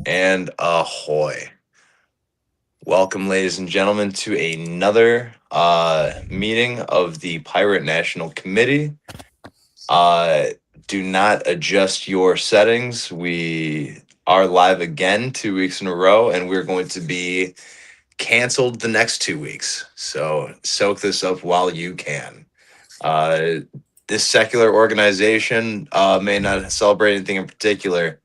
And ahoy. Welcome, ladies and gentlemen, to another meeting of the Pirate National Committee. Uh, do not adjust your settings. We are live again 2 weeks in a row, and we're going to be canceled the next 2 weeks. So soak this up while you can. Uh, this secular organization may not celebrate anything in particular,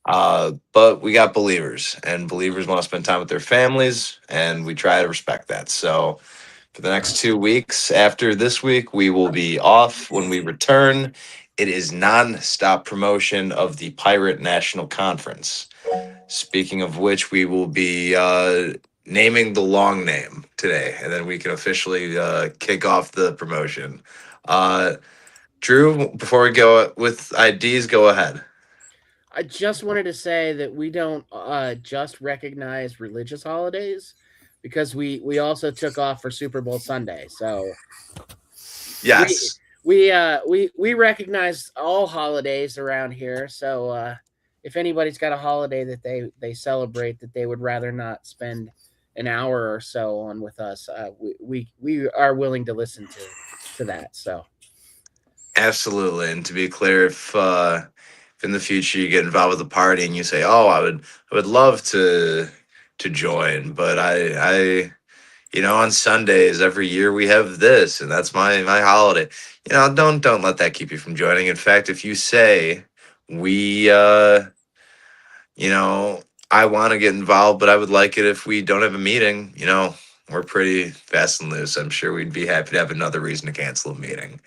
but we got believers, and believers want to spend time with their families, and we try to respect that. So, for the next 2 weeks after this week, we will be off. When we return, it is non-stop promotion of the Pirate National Conference. Speaking of which, we will be naming the long name today, and then we can officially kick off the promotion. Uh, Drew, before we go with IDs, go ahead. I just wanted to say that we don't just recognize religious holidays because we also took off for Super Bowl Sunday. So we Yes. we recognize all holidays around here. So if anybody's got a holiday that they celebrate that they would rather not spend an hour or so on with us, we are willing to listen to that. So Absolutely. And to be clear, if in the future you get involved with a party and you say, "Oh, I would love to join, but on Sundays every year we have this, and that's my holiday." Don't let that keep you from joining. In fact, if you say we, you know, I want to get involved, but I would like it if we don't have a meeting. We're pretty fast and loose. I'm sure we'd be happy to have another reason to cancel a meeting.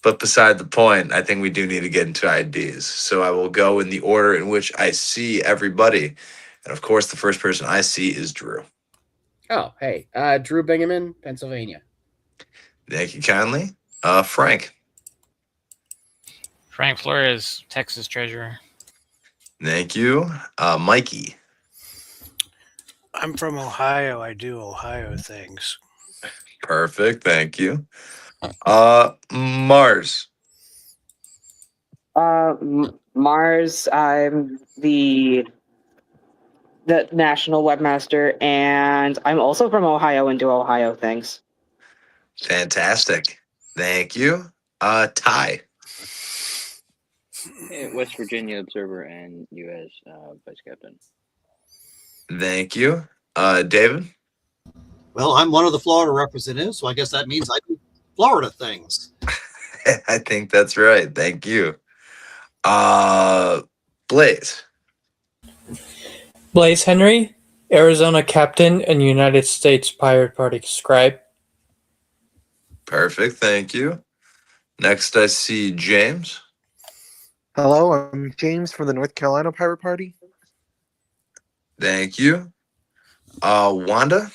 But beside the point, I think we do need to get into IDs. So I will go in the order in which I see everybody. And of course, the first person I see is Drew. hey, Drew Bingaman, Pennsylvania. Thank you kindly. Frank. Frank Flores, Texas Treasurer. Thank you. Mikey. I'm from Ohio. I do Ohio things. Perfect. Thank you. Mars. Mars. I'm the national webmaster, and I'm also from Ohio and do Ohio things. Fantastic. Thank you. Ty. West Virginia Observer and U.S. Vice Captain. Thank you. David. Well, I'm one of the Florida representatives, so I guess that means I do Florida things. I think that's right. Thank you. Blaze. Blaze Henry, Arizona Captain and United States Pirate Party Scribe. Perfect. Thank you. Next, I see James. Hello, I'm James from the North Carolina Pirate Party. Thank you. Wanda.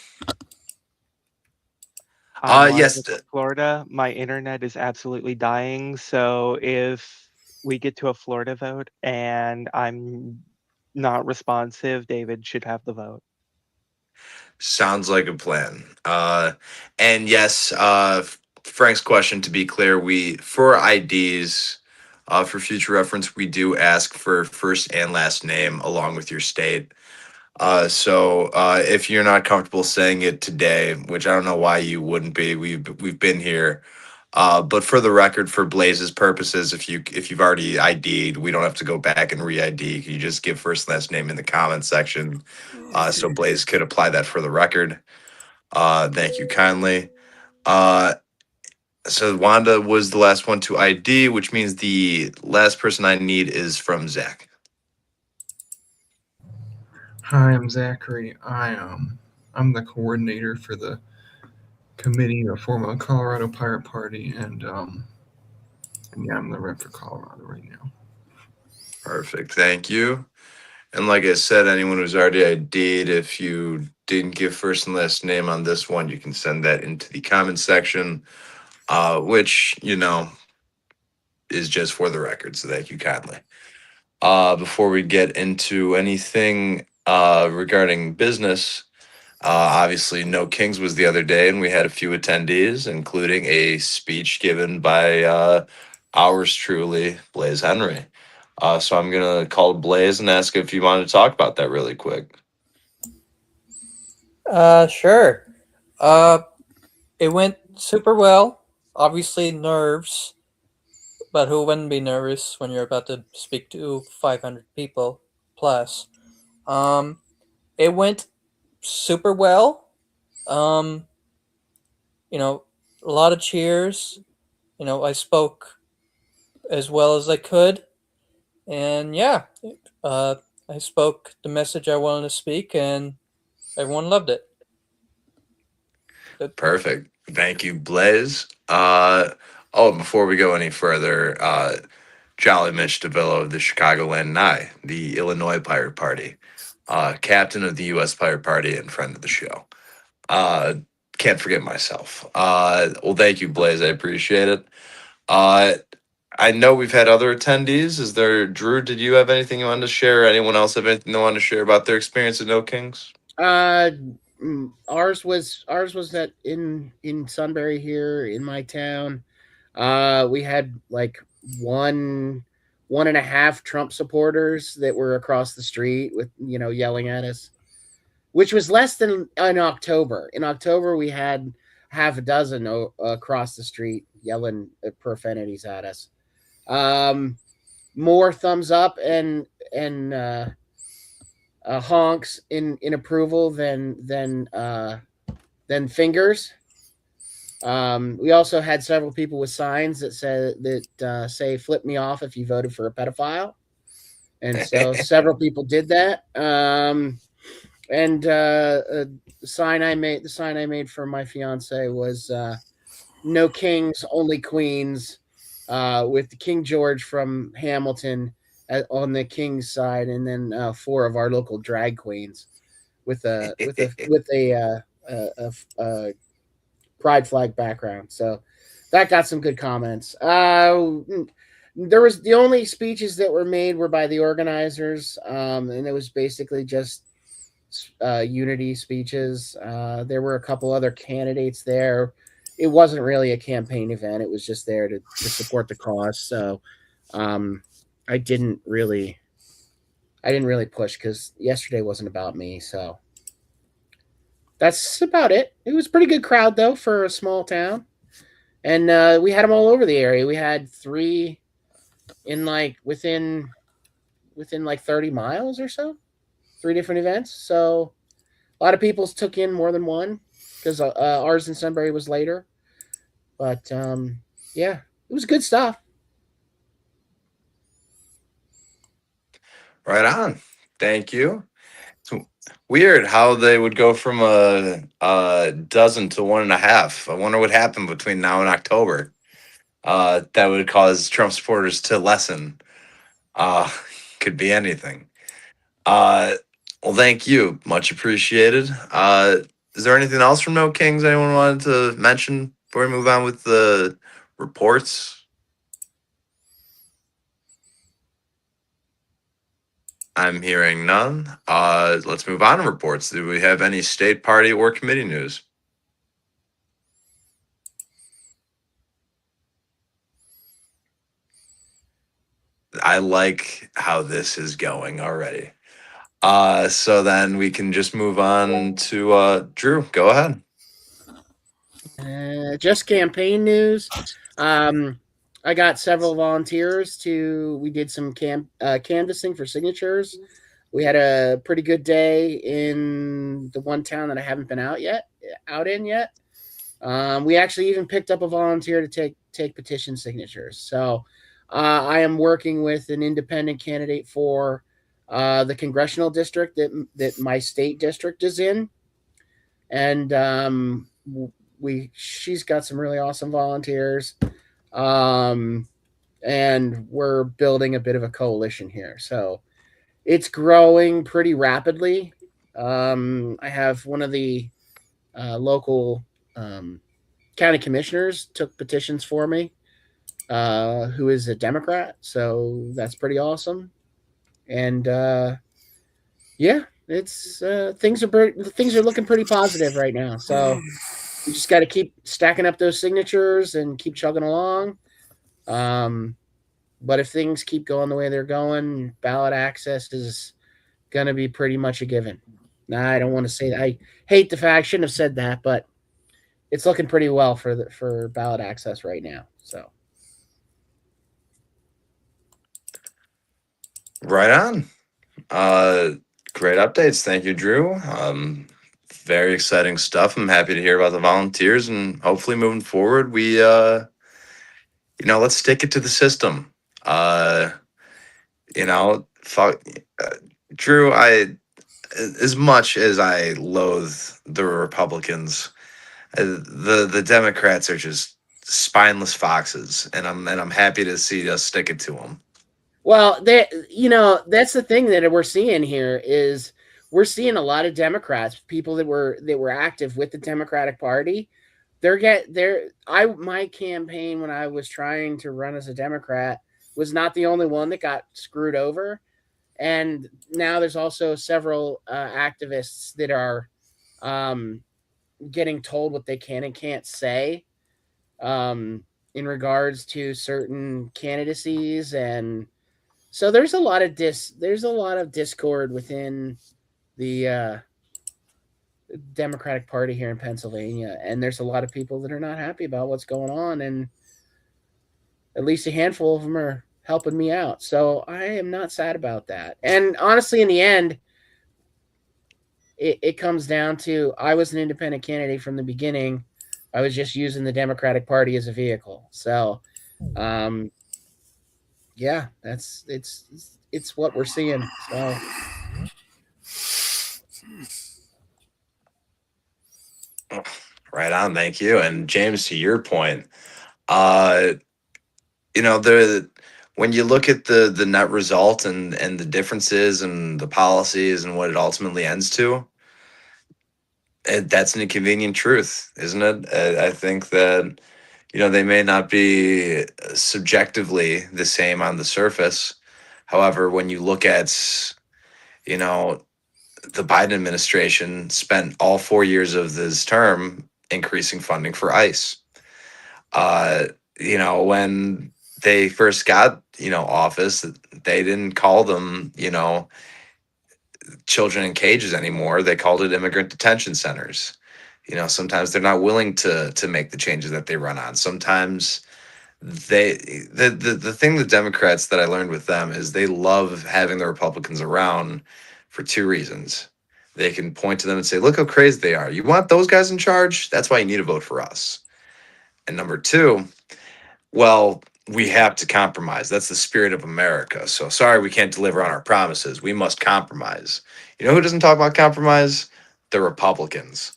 Yes. Florida. My internet is absolutely dying. So if we get to a Florida vote and I'm not responsive, David should have the vote. Sounds like a plan. And yes, Frank's question, to be clear, for IDs, for future reference, we do ask for first and last name along with your state. So if you're not comfortable saying it today, which I don't know why you wouldn't be, we've been here. But for the record, for Blaze's purposes, if you've already ID'd, we don't have to go back and re-ID. You just give first and last name in the comments section, so Blaze could apply that for the record. Thank you kindly. So Wanda was the last one to ID, which means the last person I need is from Zach. Hi, I'm Zachary. I'm the coordinator for the committee to form a Colorado Pirate Party, and yeah, I'm the rep for Colorado right now. Perfect. Thank you. And like I said, anyone who's already ID'd, if you didn't give first and last name on this one, you can send that into the comment section, which, is just for the record. So thank you kindly. Before we get into anything regarding business, obviously No Kings was the other day, and we had a few attendees, including a speech given by ours truly, Blaze Henry. So I'm gonna call Blaze and ask if you want to talk about that really quick. Sure. It went super well. Obviously, nerves, but who wouldn't be nervous when you're about to speak to 500 people plus? Um, it went super well. Um, a lot of cheers. I spoke as well as I could, and yeah, uh, I spoke the message I wanted to speak, and everyone loved it. Perfect. Thank you, Blaze. Before we go any further, Jolly Mitch DeVillo of the Chicagoland Nye, the Illinois Pirate Party, captain of the U.S. Pirate Party and friend of the show. Can't forget myself. Well, thank you, Blaze. I appreciate it. Uh, I know we've had other attendees. Is there, Drew, did you have anything you wanted to share? Anyone else have anything they wanted to share about their experience at No Kings? Ours was that in Sunbury here in my town. We had like one and a half Trump supporters that were across the street with yelling at us, which was less than in October. In October, we had half a dozen across the street yelling profanities at us. More thumbs up and honks in approval than fingers. We also had several people with signs that say "flip me off if you voted for a pedophile," and so several people did that. And the sign I made for my fiance was "No kings, only queens," with the King George from Hamilton on the king's side, and then 4 of our local drag queens with a pride flag background. So that got some good comments. There was the only speeches that were made were by the organizers, and it was basically just unity speeches. There were a couple other candidates there. It wasn't really a campaign event. It was just there to support the cause. So I didn't really push because yesterday wasn't about me. So that's about it. It was a pretty good crowd though for a small town, and we had them all over the area. We had 3 in within 30 miles or so, 3 different events. So a lot of people took in more than one because ours in Sunbury was later. But yeah, it was good stuff. Right on. Thank you. It's weird how they would go from a dozen to 1.5. I wonder what happened between now and October. That would cause Trump supporters to lessen. Could be anything. Well, thank you. Much appreciated. Is there anything else from No Kings anyone wanted to mention before we move on with the reports? I'm hearing none. Let's move on to reports. Do we have any state party or committee news? I like how this is going already. So then we can just move on to Drew. Go ahead. Just campaign news. I got several volunteers we did some canvassing for signatures. We had a pretty good day in the one town that I haven't been out in yet. We actually even picked up a volunteer to take petition signatures. So I am working with an independent candidate for the congressional district that my state district is in, and she's got some really awesome volunteers, and we're building a bit of a coalition here. So it's growing pretty rapidly. I have one of the local county commissioners took petitions for me, who is a Democrat. So that's pretty awesome. And yeah, it's things are looking pretty positive right now. So we just got to keep stacking up those signatures and keep chugging along. But if things keep going the way they're going, ballot access is going to be pretty much a given. Now, I don't want to say that. I hate the fact I shouldn't have said that, but it's looking pretty well for ballot access right now. So Right on. Great updates. Thank you, Drew. Very exciting stuff. I'm happy to hear about the volunteers, and hopefully moving forward, we let's stick it to the system. Fuck, Drew. As much as I loathe the Republicans, the Democrats are just spineless foxes, and I'm happy to see us stick it to them. well, that's the thing that we're seeing here is we're seeing a lot of Democrats, people that were active with the Democratic Party. My campaign when I was trying to run as a Democrat was not the only one that got screwed over, and now there's also several activists that are getting told what they can and can't say in regards to certain candidacies, and so there's a lot of discord within the Democratic Party here in Pennsylvania, and there's a lot of people that are not happy about what's going on, and at least a handful of them are helping me out. So I am not sad about that. And honestly, in the end, it comes down to I was an independent candidate from the beginning. I was just using the Democratic Party as a vehicle. So, yeah, it's what we're seeing. So. Right on, thank you. And James, to your point, when you look at the net result and the differences and the policies and what it ultimately ends to, that's an inconvenient truth, isn't it? I think that they may not be subjectively the same on the surface. However, when you look at you know the Biden administration spent all 4 years of this term increasing funding for ICE. Uh, when they first got, office, they didn't call them, children in cages anymore. They called it immigrant detention centers. Sometimes they're not willing to make the changes that they run on. Sometimes the thing the Democrats that I learned with them is they love having the Republicans around for two reasons. They can point to them and say, look how crazy they are. You want those guys in charge? That's why you need to vote for us. And number two, well, we have to compromise. That's the spirit of America. So sorry, we can't deliver on our promises. We must compromise. You know who doesn't talk about compromise? The Republicans.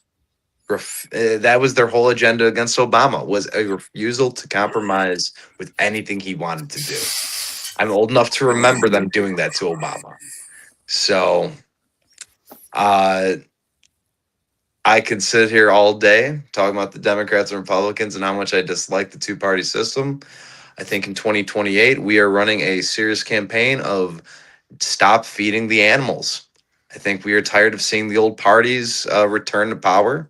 That was their whole agenda against Obama, was a refusal to compromise with anything he wanted to do. I'm old enough to remember them doing that to Obama. So I could sit here all day talking about the Democrats and Republicans and how much I dislike the two-party system. I think in 2028, we are running a serious campaign of stop feeding the animals. I think we are tired of seeing the old parties return to power.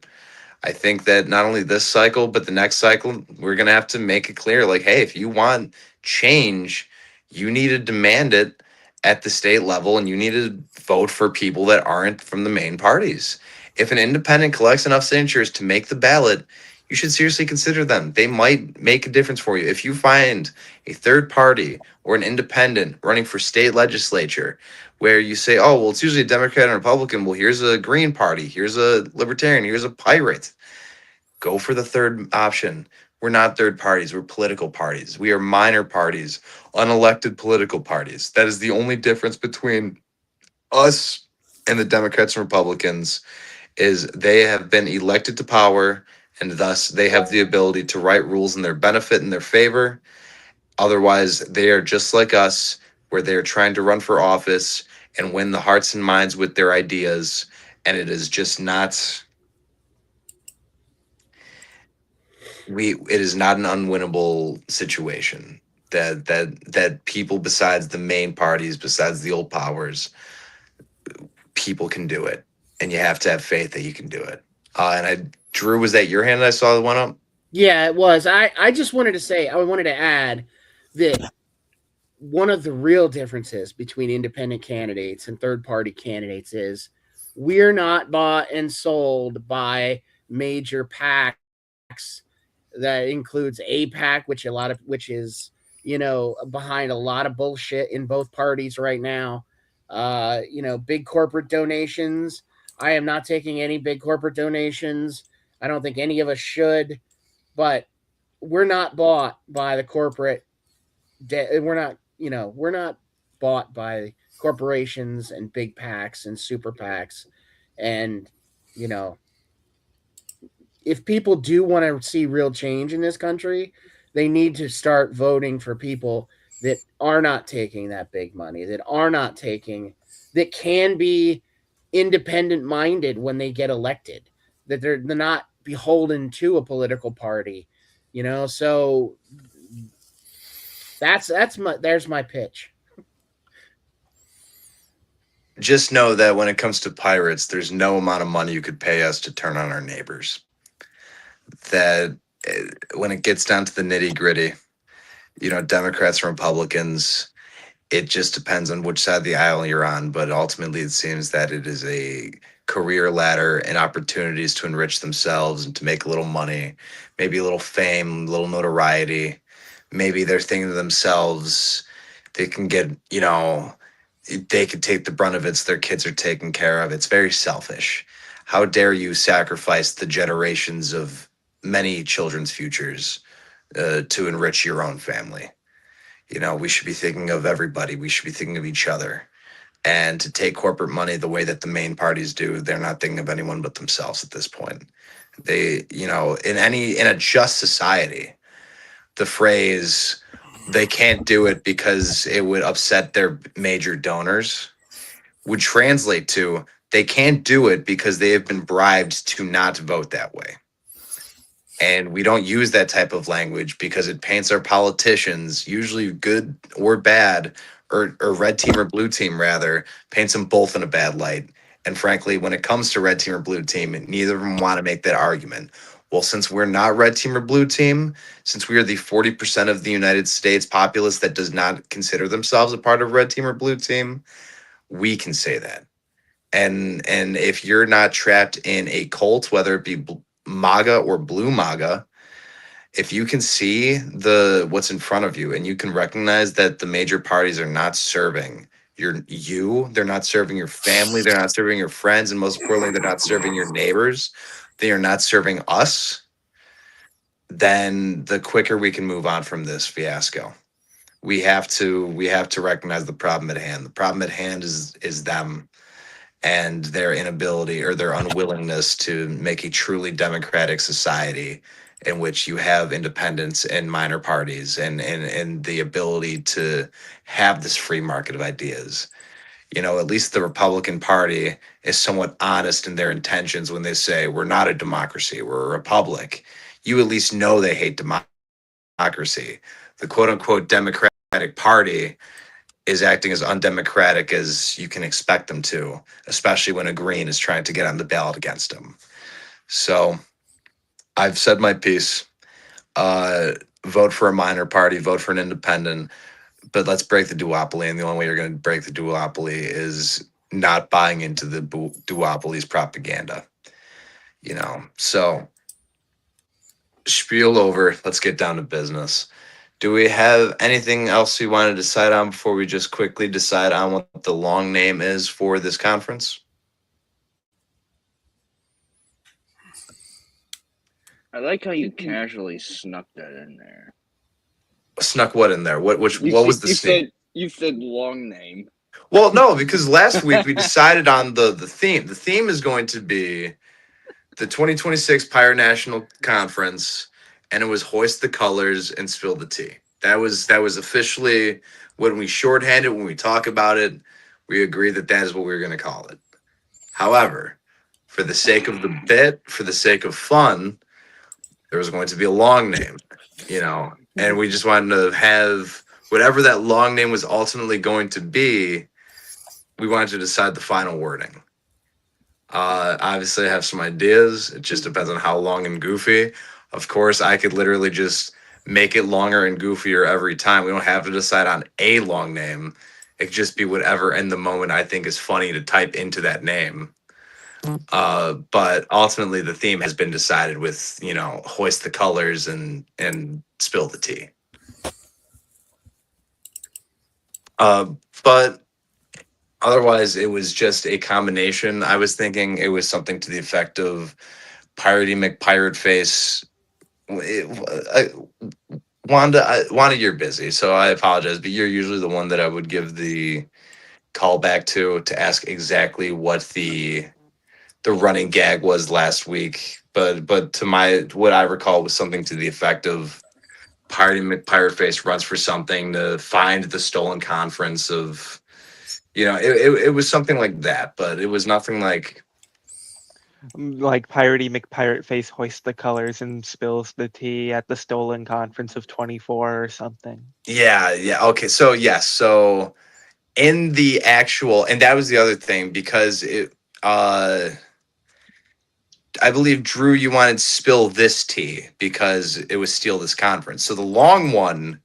I think that not only this cycle, but the next cycle, we're going to have to make it clear, like, hey, if you want change, you need to demand it at the state level, and you need to vote for people that aren't from the main parties. If an independent collects enough signatures to make the ballot, you should seriously consider them. They might make a difference for you. If you find a third party or an independent running for state legislature where you say, oh, well, it's usually a Democrat and Republican. Well, here's a Green Party, here's a Libertarian, here's a Pirate. Go for the third option. We're not third parties. We're political parties. We are minor parties, unelected political parties. That is the only difference between us and the Democrats and Republicans, is they have been elected to power, and thus they have the ability to write rules in their benefit and their favor. Otherwise, they are just like us, where they are trying to run for office and win the hearts and minds with their ideas, and it is just not it is not an unwinnable situation. That people besides the main parties, besides the old powers, people can do it, and you have to have faith that you can do it. Drew, was that your hand that I saw that went up? Yeah, it was. I just wanted to say, I wanted to add that one of the real differences between independent candidates and third party candidates is we're not bought and sold by major PACs. That includes APAC, which is behind a lot of bullshit in both parties right now. Big corporate donations. I am not taking any big corporate donations. I don't think any of us should, but we're not bought by the corporate. We're not bought by corporations and big PACs and super PACs, and you know, if people do want to see real change in this country, they need to start voting for people that are not taking that big money, that can be independent minded when they get elected, that they're not beholden to a political party, So there's my pitch. Just know that when it comes to pirates, there's no amount of money you could pay us to turn on our neighbors. That when it gets down to the nitty gritty, Democrats and Republicans, it just depends on which side of the aisle you're on. But ultimately, it seems that it is a career ladder and opportunities to enrich themselves and to make a little money, maybe a little fame, a little notoriety. Maybe they're thinking to themselves, they can get, they could take the brunt of it so their kids are taken care of. It's very selfish. How dare you sacrifice the generations of many children's futures to enrich your own family? We should be thinking of everybody. We should be thinking of each other. And to take corporate money the way that the main parties do, they're not thinking of anyone but themselves at this point. They, in a just society, the phrase they can't do it because it would upset their major donors would translate to they can't do it because they have been bribed to not vote that way. And we don't use that type of language because it paints our politicians, usually good or bad, or red team or blue team rather, paints them both in a bad light. And frankly, when it comes to red team or blue team, neither of them want to make that argument. Well, since we're not red team or blue team, since we are the 40% of the United States populace that does not consider themselves a part of red team or blue team, we can say that. And if you're not trapped in a cult, whether it be MAGA or blue MAGA, if you can see what's in front of you and you can recognize that the major parties are not serving they're not serving your family, they're not serving your friends, and most importantly, they're not serving your neighbors, they are not serving us, then the quicker we can move on from this fiasco. We have to recognize the problem at hand. The problem at hand is them and their inability or their unwillingness to make a truly democratic society in which you have independents and minor parties and the ability to have this free market of ideas. At least the Republican Party is somewhat honest in their intentions when they say we're not a democracy, we're a republic. You at least know they hate democracy. The quote unquote Democratic Party is acting as undemocratic as you can expect them to, especially when a Green is trying to get on the ballot against them. So I've said my piece. Vote for a minor party, vote for an independent, but let's break the duopoly. And the only way you're going to break the duopoly is not buying into the duopoly's propaganda. So spiel over. Let's get down to business. Do we have anything else we want to decide on before we just quickly decide on what the long name is for this conference? I like how you casually snuck that in there. Snuck what in there? What was the sneak? You said long name. Well, no, because last week we decided on the theme. The theme is going to be the 2026 Pirate National Conference, and it was hoist the colors and spill the tea. That was officially when we shorthand it, when we talk about it, we agree that is what we're going to call it. However, for the sake of the bit, for the sake of fun, there was going to be a long name, and we just wanted to have whatever that long name was ultimately going to be. We wanted to decide the final wording. Obviously, I have some ideas. It just depends on how long and goofy. Of course, I could literally just make it longer and goofier every time. We don't have to decide on a long name. It could just be whatever in the moment I think is funny to type into that name. But ultimately the theme has been decided with, hoist the colors and spill the tea. But otherwise it was just a combination. I was thinking it was something to the effect of Piratey McPirate Face. Wanda, you're busy, so I apologize, but you're usually the one that I would give the call back to ask exactly what the running gag was last week. But to what I recall was something to the effect of Piratey McPirate Face runs for something to find the stolen conference of, it was something like that, but it was nothing like. Like Piratey McPirate Face hoists the colors and spills the tea at the stolen conference of 24 or something. Yeah. Okay. So yes. So in the actual, and that was the other thing because I believe Drew, you wanted spill this tea because it was steal this conference. So the long one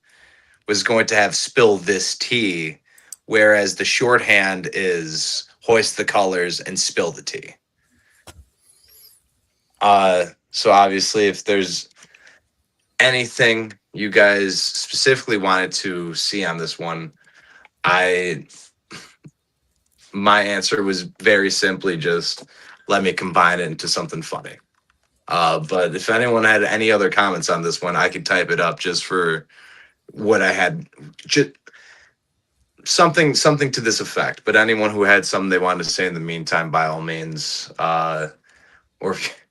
was going to have spill this tea, whereas the shorthand is hoist the colors and spill the tea. So obviously if there's anything you guys specifically wanted to see on this one, my answer was very simply just let me combine it into something funny. But if anyone had any other comments on this one, I could type it up just for what I had. Just something to this effect. But anyone who had something they wanted to say in the meantime, by all means, or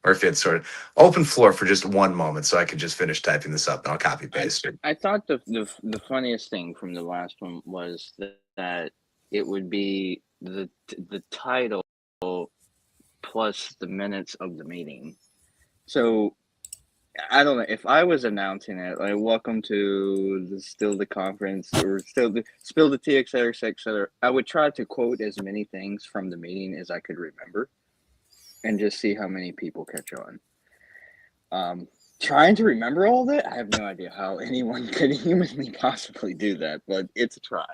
if it's sort of open floor for just one moment, so I could just finish typing this up and I'll copy paste it. I thought the funniest thing from the last one was that it would be the title plus the minutes of the meeting. So I don't know if I was announcing it like welcome to the conference or spill the tea, etc., etc. I would try to quote as many things from the meeting as I could remember, and just see how many people catch on. Trying to remember all of it, I have no idea how anyone could humanly possibly do that, but it's a try.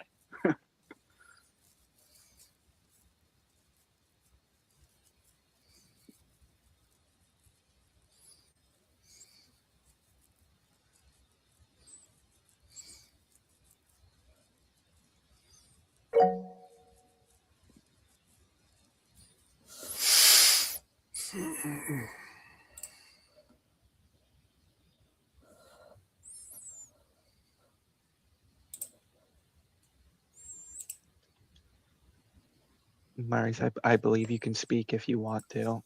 Maurice, I believe you can speak if you want to.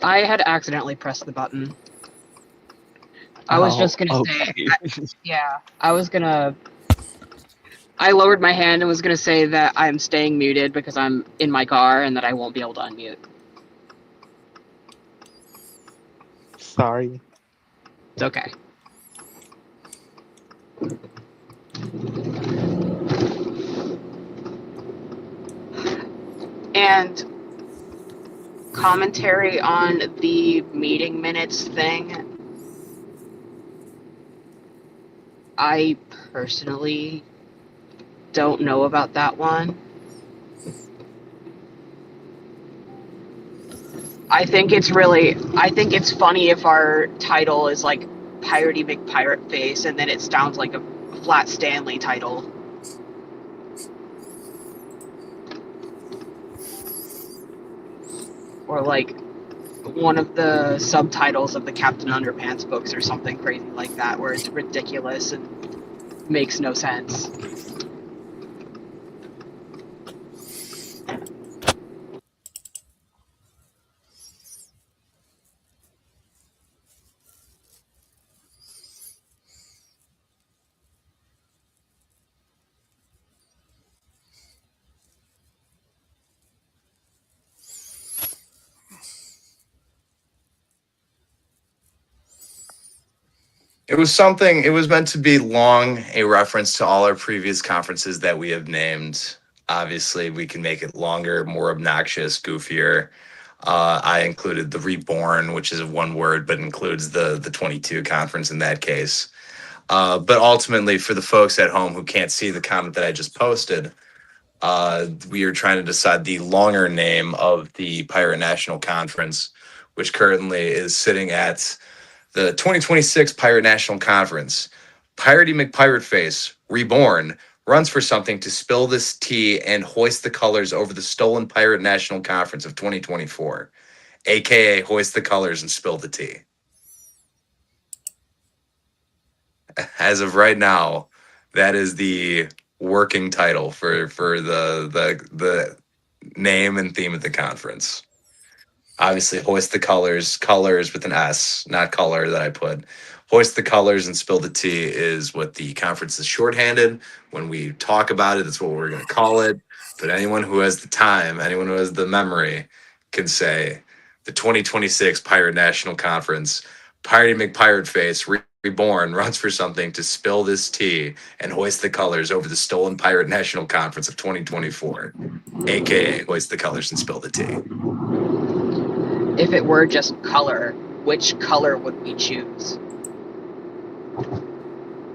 I had accidentally pressed the button. I was just gonna say, I lowered my hand and was gonna say that I'm staying muted because I'm in my car and that I won't be able to unmute. Sorry. It's okay. And commentary on the meeting minutes thing. I personally don't know about that one. I think it's funny if our title is like Piratey McPirate Face and then it sounds like a Flat Stanley title. Or like one of the subtitles of the Captain Underpants books or something crazy like that, where it's ridiculous and makes no sense. It was meant to be long, a reference to all our previous conferences that we have named. Obviously, we can make it longer, more obnoxious, goofier. I included the reborn, which is one word, but includes the 22 conference in that case. But ultimately, for the folks at home who can't see the comment that I just posted, we are trying to decide the longer name of the Pirate National Conference, which currently is sitting at the 2026 Pirate National Conference. Piratey McPirate Face, reborn, runs for something to spill this tea and hoist the colors over the stolen Pirate National Conference of 2024, aka hoist the colors and spill the tea. As of right now, that is the working title for the name and theme of the conference. Obviously, hoist the colors, colors with an S, not color that I put. Hoist the colors and spill the tea is what the conference is shorthanded. When we talk about it, that's what we're going to call it. But anyone who has the time, anyone who has the memory, can say the 2026 Pirate National Conference, Piratey McPirate Face, reborn, runs for something to spill this tea and hoist the colors over the stolen Pirate National Conference of 2024, aka hoist the colors and spill the tea. If it were just color, which color would we choose?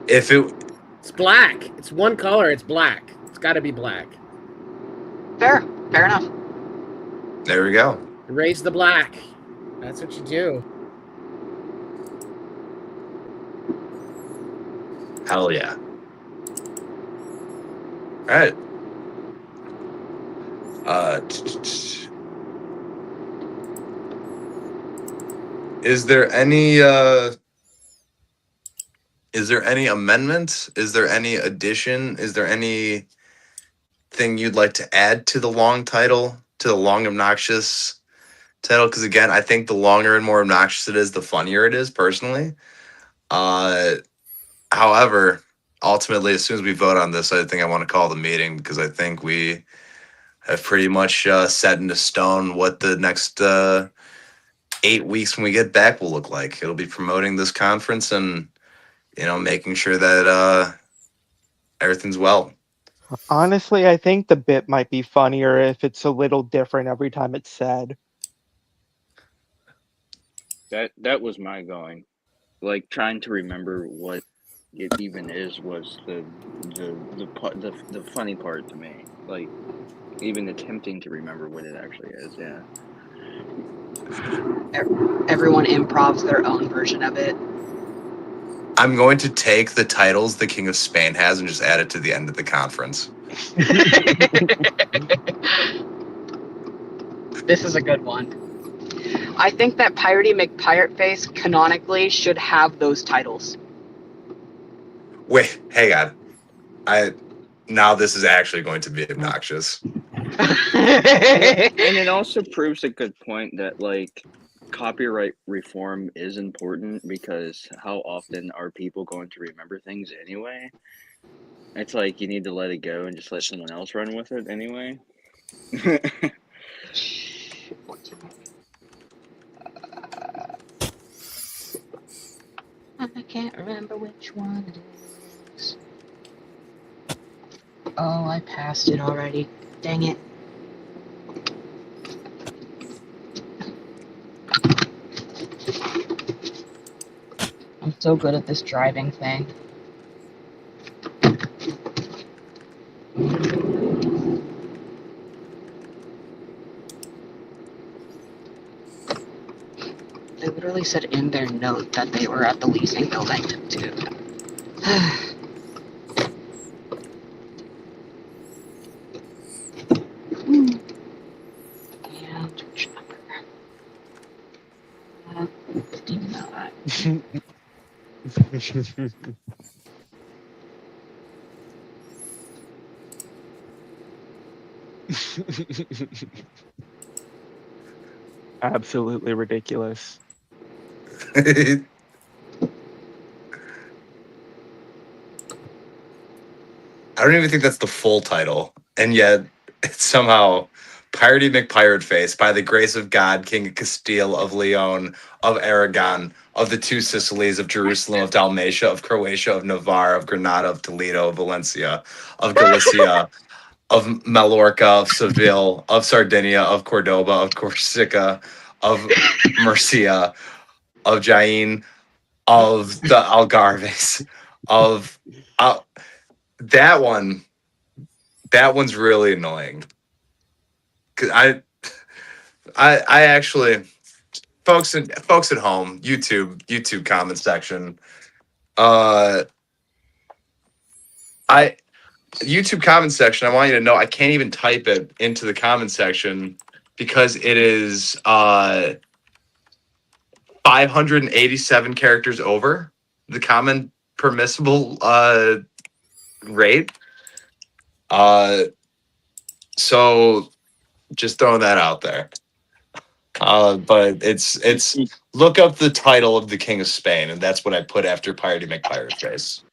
If it It's black. It's one color. It's black. It's got to be black. Fair enough. There we go. Erase the black. That's what you do. Hell yeah. All right. Is there any amendment? Is there any addition? Is there anything you'd like to add to the long title, to the long obnoxious title? Because again, I think the longer and more obnoxious it is, the funnier it is, personally. However, ultimately, as soon as we vote on this, I think I want to call the meeting, because I think we have pretty much set into stone what the next 8 weeks when we get back will look like. It'll be promoting this conference and, making sure that everything's well. Honestly, I think the bit might be funnier if it's a little different every time it's said. That was my going. Like, trying to remember what it even is was the funny part to me. Like, even attempting to remember what it actually is. Yeah. Everyone improvs their own version of it. I'm going to take the titles the King of Spain has and just add it to the end of the conference. This is a good one. I think that Piratey McPirate Face canonically should have those titles. Wait, hang on. Now this is actually going to be obnoxious. And it also proves a good point that, like, copyright reform is important, because how often are people going to remember things anyway? It's like you need to let it go and just let someone else run with it anyway. I can't remember which one it is. Oh, I passed it already. Dang it. I'm so good at this driving thing. They literally said in their note that they were at the leasing building too. And which number? 59. Absolutely ridiculous. I don't even think that's the full title. And yet, it's somehow Piratey McPirate Face, by the grace of God, King of Castile, of Leon, of Aragon, of the two Sicilies, of Jerusalem, of Dalmatia, of Croatia, of Navarre, of Granada, of Toledo, of Valencia, of Galicia, of Mallorca, of Seville, of Sardinia, of Cordoba, of Corsica, of Murcia, of Jaén, of the Algarves, of that one. That one's really annoying. 'Cause I actually, folks at home, YouTube comment section, I YouTube comment section. I want you to know I can't even type it into the comment section because it is 587 characters over the common permissible rate. So just throwing that out there. But it's look up the title of the King of Spain, and that's what I put after Piratey McPirate Face.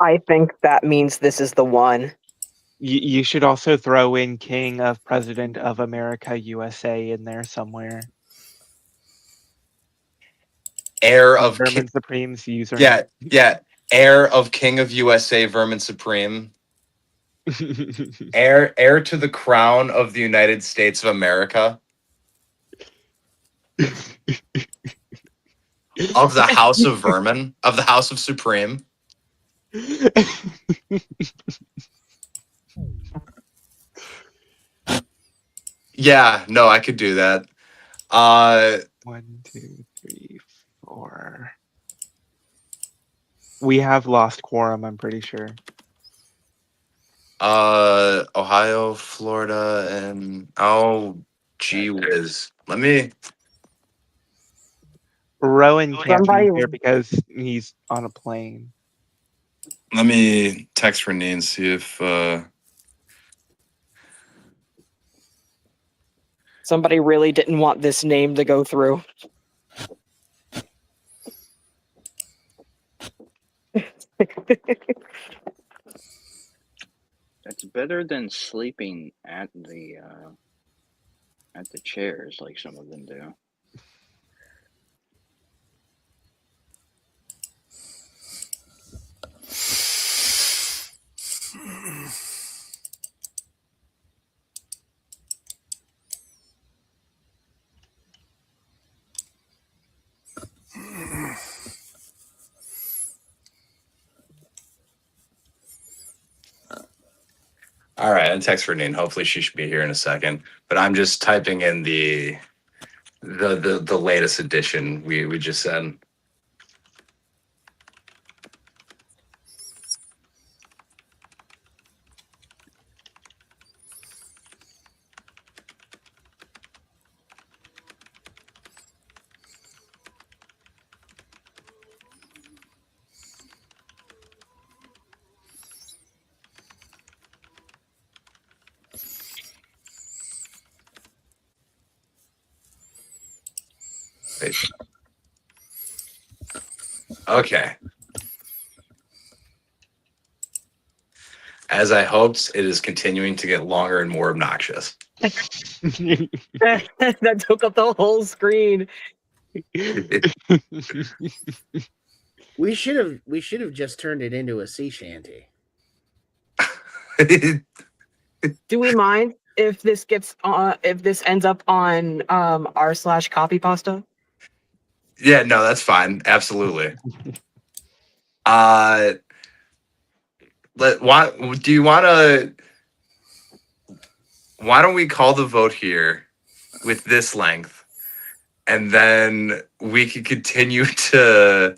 I think that means this is the one. You should also throw in King of President of America USA in there somewhere. Heir of Vermin Supreme's user. Yeah. Heir of King of USA, Vermin Supreme. Heir to the crown of the United States of America. Of the House of Vermin. Of the House of Supreme. Yeah, no, I could do that. 1, 2, 3, 4. We have lost quorum, I'm pretty sure. Ohio, Florida, and gee whiz. Let me. Rowan can't Somebody- be here because he's on a plane. Let me text Renee and see if Somebody really didn't want this name to go through. That's better than sleeping at the chairs like some of them do. all right, I text Renee. Hopefully she should be here in a second. But I'm just typing in the latest edition we just said. Wait. Okay. As I hoped, it is continuing to get longer and more obnoxious. That took up the whole screen. We should have just turned it into a sea shanty. Do we mind if this gets if this ends up on r/copy pasta? Yeah, no, that's fine. Absolutely. Do you want to? Why don't we call the vote here with this length, and then we can continue to,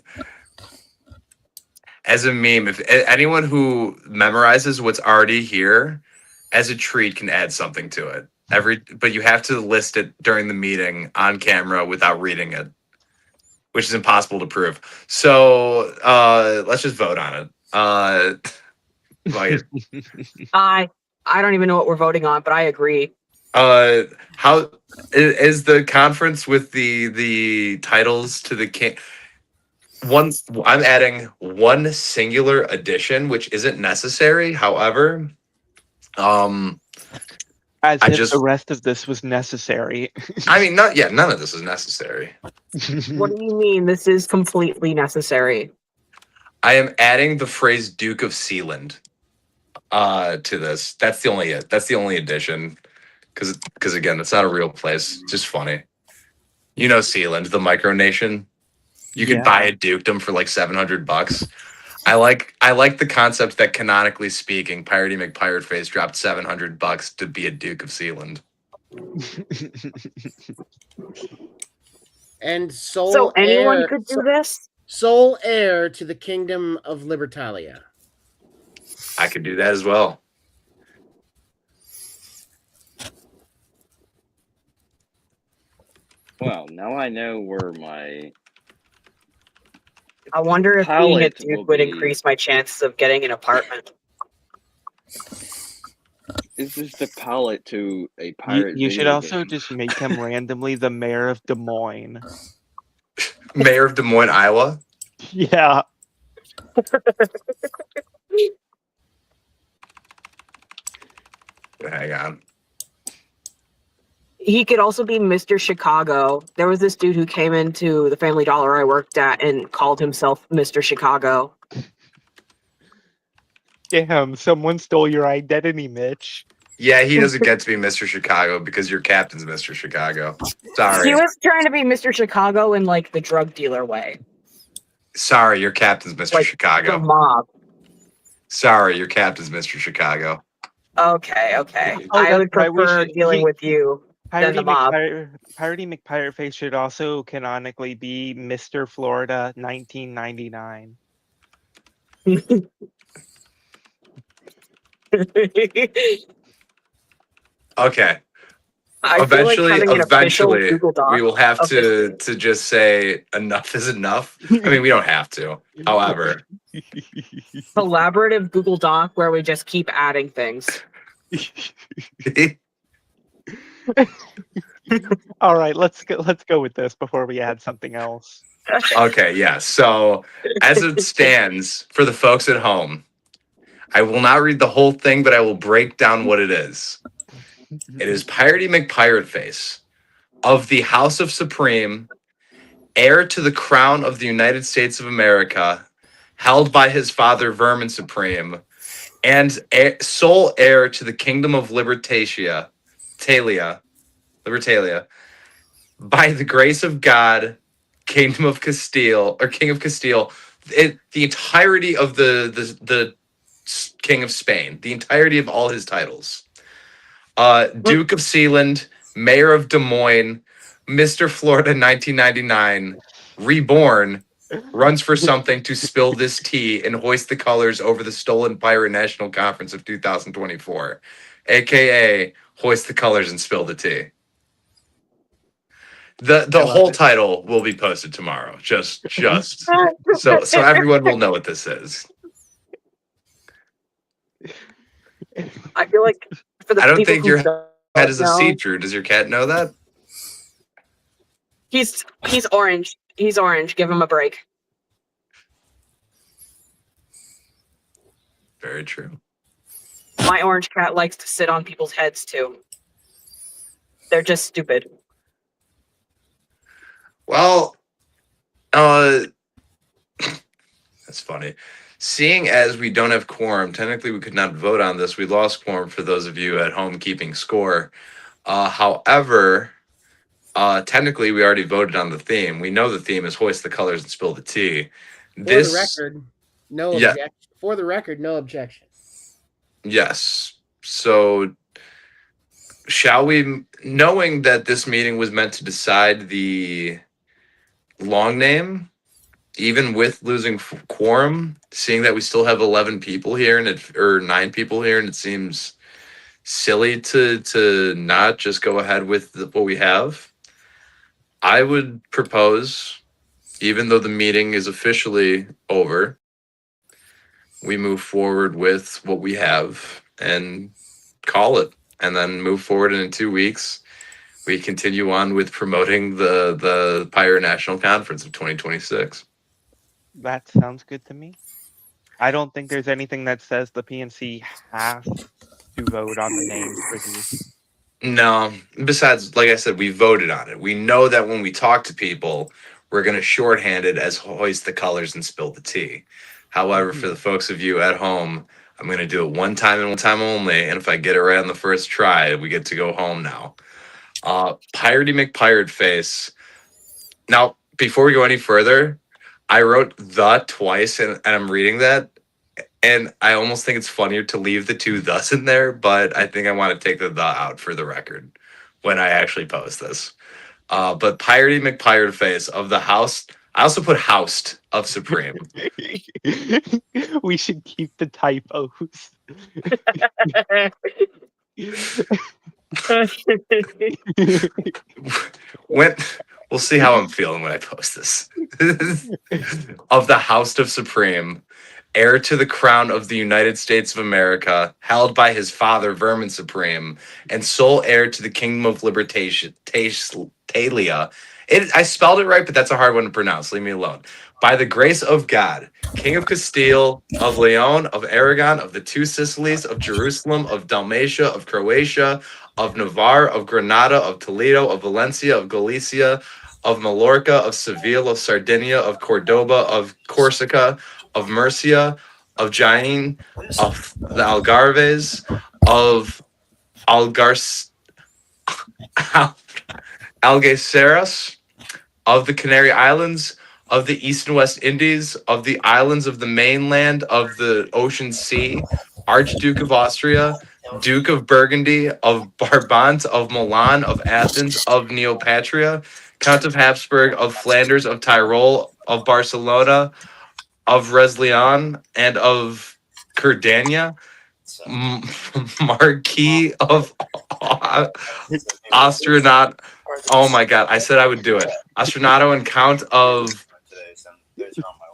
as a meme. If anyone who memorizes what's already here, as a treat, can add something to it. But you have to list it during the meeting on camera without reading it, which is impossible to prove. So let's just vote on it. I don't even know what we're voting on, but I agree. How is the conference with the titles to the king? I'm adding one singular addition, which isn't necessary. However, As if the rest of this was necessary. I mean, none of this is necessary. What do you mean? This is completely necessary. I am adding the phrase Duke of Sealand. to this. That's the only addition. Because again, it's not a real place. It's just funny. You know, Sealand, the micronation. You could buy Yeah. a dukedom for like $700. I like the concept that canonically speaking, Piratey McPirateface dropped $700 to be a Duke of Sealand. And So sole anyone heir, could do this? sole heir to the kingdom of Libertalia. I could do that as well. Well, now I know where my I wonder if being a palette will duke would be. increase my chances of getting an apartment. This is the palette to a You, pirate you should video also game. just make him randomly the mayor of Des Moines. Mayor of Des Moines, Iowa. Yeah. Hang on. He could also be Mr. Chicago. There was this dude who came into the Family Dollar I worked at and called himself Mr. Chicago. Damn, someone stole your identity, Mitch. Yeah, he doesn't get to be Mr. Chicago because your captain's Mr. Chicago. Sorry. He was trying to be Mr. Chicago in like the drug dealer way. Sorry, your captain's Mr. Like Chicago. the mob. Sorry, your captain's Mr. Chicago. Okay. Oh, I that's would right, we prefer should- dealing with you than the mob. Piratey McPirateface should also canonically be Mr. Florida 1999. Okay. I feel like having an official Eventually, Google Doc we will have of to this- just say enough is enough. I mean, we don't have to. However, collaborative Google Doc where we just keep adding things. All right, let's go with this before we add something else. okay, yeah. So as it stands for the folks at home, I will not read the whole thing, but I will break down what it is. It is Piratey McPirateface of the House of Supreme, heir to the crown of the United States of America, held by his father Vermin Supreme, and sole heir to the Kingdom of Libertalia, by the grace of God, Kingdom of Castile, or King of Castile, the entirety of the King of Spain, the entirety of all his titles. Duke of Sealand, Mayor of Des Moines, Mr. Florida 1999, reborn, runs for something to spill this tea and hoist the colors over the stolen Pirate National Conference of 2024, aka hoist the colors and spill the tea. The whole title will be posted tomorrow. Just so everyone will know what this is. I feel like for the I don't people think who your don't cat is a know, see-through. Does your cat know that? He's orange. He's orange. Give him a break. Very true. My orange cat likes to sit on people's heads too. They're just stupid. Well, that's funny. Seeing as we don't have quorum, technically we could not vote on this. We lost quorum for those of you at home keeping score. However, technically we already voted on the theme. We know the theme is hoist the colors and spill the tea. For the record, no objection. For the record, no objection. Yes. So shall we, knowing that this meeting was meant to decide the long name, even with losing quorum, seeing that we still have 11 people here or 9 people here, and it seems silly to not just go ahead with what we have, I would propose, even though the meeting is officially over, we move forward with what we have and call it, and then move forward. And in 2 weeks, we continue on with promoting the Pirate National Conference of 2026. That sounds good to me. I don't think there's anything that says the PNC has to vote on the names for these. No. Besides, like I said, we voted on it. We know that when we talk to people, we're going to shorthand it as hoist the colors and spill the tea. However, for the folks of you at home, I'm going to do it one time and one time only. And if I get it right on the first try, we get to go home now. Piratey McPirate Face. Now, before we go any further, I wrote the twice and I'm reading that. And I almost think it's funnier to leave the two thus in there, but I think I want to take the out for the record when I actually post this. But Piratey McPirate Face of the House. I also put Housed of Supreme. We should keep the typos. When we'll see how I'm feeling when I post this. Of the House of Supreme, heir to the crown of the United States of America, held by his father, Vermin Supreme, and sole heir to the Kingdom of Libertation, Talia. I spelled it right, but that's a hard one to pronounce. Leave me alone. By the grace of God, King of Castile, of Leon, of Aragon, of the two Sicilies, of Jerusalem, of Dalmatia, of Croatia, of Navarre, of Granada, of Toledo, of Valencia, of Galicia, of Mallorca, of Seville, of Sardinia, of Cordoba, of Corsica, of Murcia, of Jaén, of the Algarves, of Algeciras, of the Canary Islands, of the East and West Indies, of the islands of the mainland of the Ocean Sea, Archduke of Austria, Duke of Burgundy, of Brabant, of Milan, of Athens, of Neopatria, Count of Habsburg, of Flanders, of Tyrol, of Barcelona, of Reslian, and of Cerdania, Marquis of Astronaut. Oh my God, I said I would do it. Astronato and Count of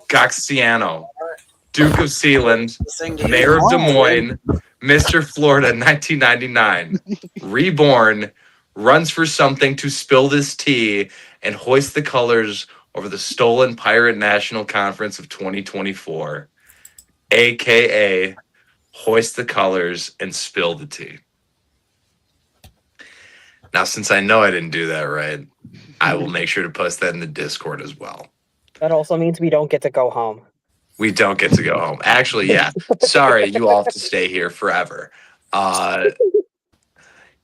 Gaxiano, Duke of Sealand, Mayor of Des Moines, Mr. Florida 1999, reborn, runs for something to spill this tea and hoist the colors over the stolen Pirate National Conference of 2024, aka hoist the colors and spill the tea. Now, since I know I didn't do that right, I will make sure to post that in the Discord as well. That also means we don't get to go home. We don't get to go home. Actually, yeah. Sorry, you all have to stay here forever.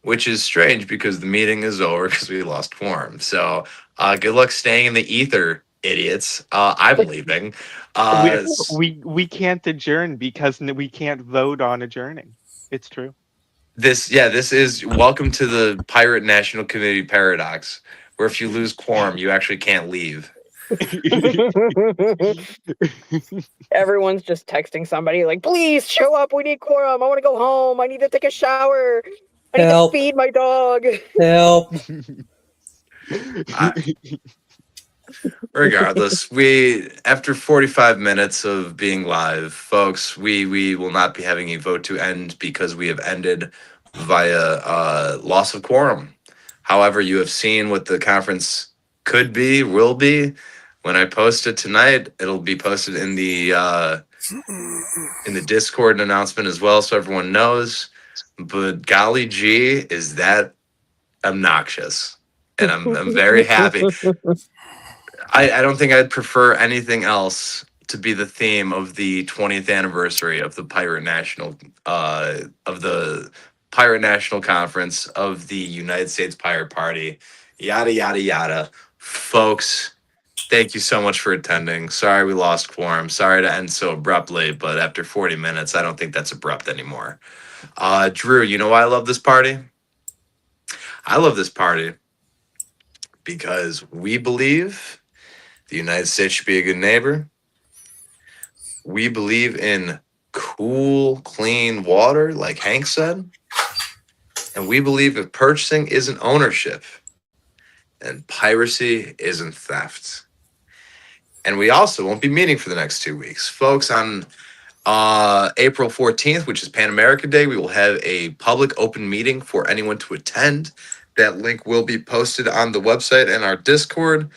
Which is strange because the meeting is over because we lost quorum. So good luck staying in the ether, idiots. I'm leaving. We can't adjourn because we can't vote on adjourning. It's true. This is welcome to the Pirate National Committee paradox, where if you lose quorum, you actually can't leave. Everyone's just texting somebody like, please show up, we need quorum, I want to go home, I need to take a shower, I need to feed my dog. Help. Regardless, after 45 minutes of being live, folks, we will not be having a vote to end because we have ended via loss of quorum. However, you have seen what the conference could be, will be. When I post it tonight, it'll be posted in the Discord announcement as well, so everyone knows. But golly gee, is that obnoxious, and I'm very happy. I don't think I'd prefer anything else to be the theme of the 20th anniversary of the Pirate National Conference of the United States Pirate Party. Yada yada yada, folks. Thank you so much for attending. Sorry we lost quorum. Sorry to end so abruptly, but after 40 minutes, I don't think that's abrupt anymore. Drew, you know why I love this party? I love this party because we believe the United States should be a good neighbor. We believe in cool, clean water, like Hank said. And we believe that purchasing isn't ownership and piracy isn't theft. And we also won't be meeting for the next 2 weeks. Folks, on April 14th, which is Pan America Day, we will have a public open meeting for anyone to attend. That link will be posted on the website and our Discord.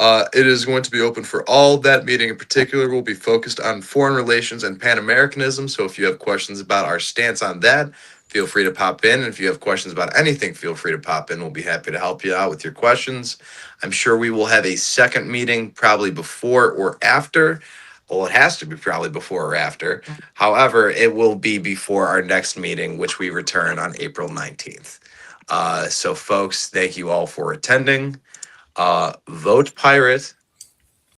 It is going to be open for all. That meeting in particular will be focused on foreign relations and Pan-Americanism. So if you have questions about our stance on that, feel free to pop in. And if you have questions about anything, feel free to pop in. We'll be happy to help you out with your questions. I'm sure we will have a second meeting probably before or after. Well, it has to be probably before or after. However, it will be before our next meeting, which we return on April 19th. So, folks, thank you all for attending. Vote Pirate